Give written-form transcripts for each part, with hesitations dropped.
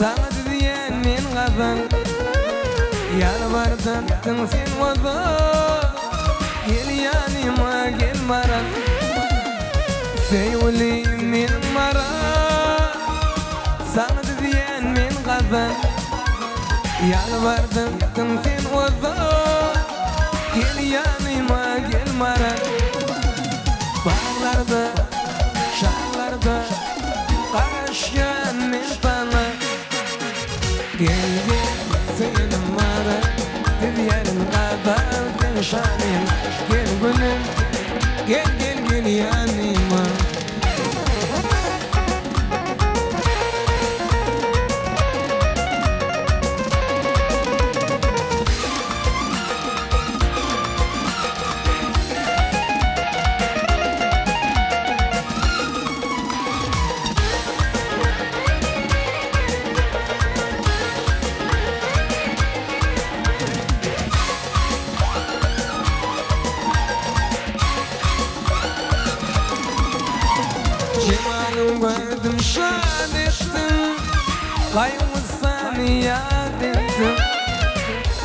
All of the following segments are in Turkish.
Sana diyen men gazan yalvardım sen ozo gel yanıma gel maran sevgilim men maran sana diyen men gazan yalvardım sen ozo gel yanıma gel maran bağlarda şarlarda karışkan men sana gel gel senin maran diyen gazan gel şanim gel gülüm gel gel gel yanıma Cemal'im gördüm şad ettim Kaygısını yad ettim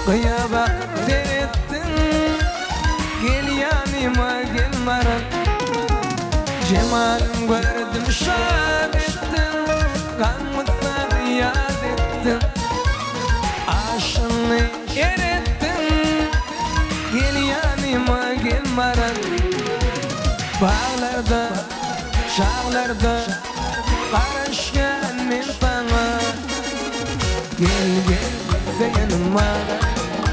Kıya bak seyrettim Gel yanıma gel maran Cemal'im gördüm şad ettim Kaygısını yad ettim Aşını erettim Gel yanıma gel maran Bağlarda şağlarda karışkan men sana gel gel seyanıma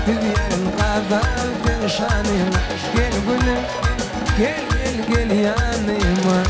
diyen gazal perşanim gel gülüm gel gel gel yanıma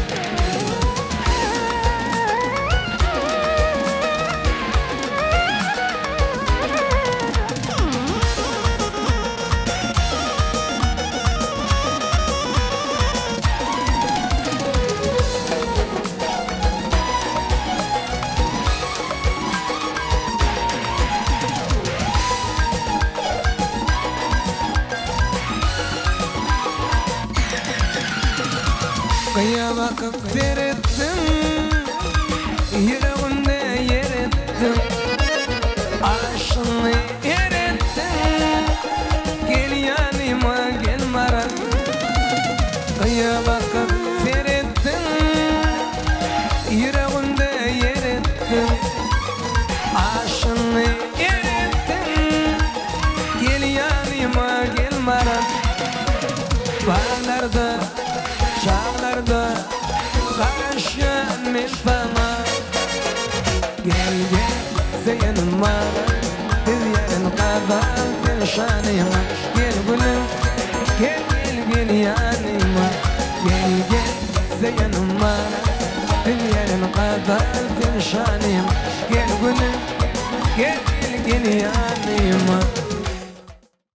Kıya bakıp seyrettim yüreğimde yer ettim aşkını erettim gel yanıma gel maran Kıya bakıp seyrettim yüreğimde yer ettim aşkını erettim gel yanıma gel maran Bağlarda şağlarda karışkan men sana gel gel seyanıma diyen gazal perşanim gel gülüm gel gel gel yanıma gel gel seyanıma diyen gazal perşanim gel gülüm gel gel gel yanıma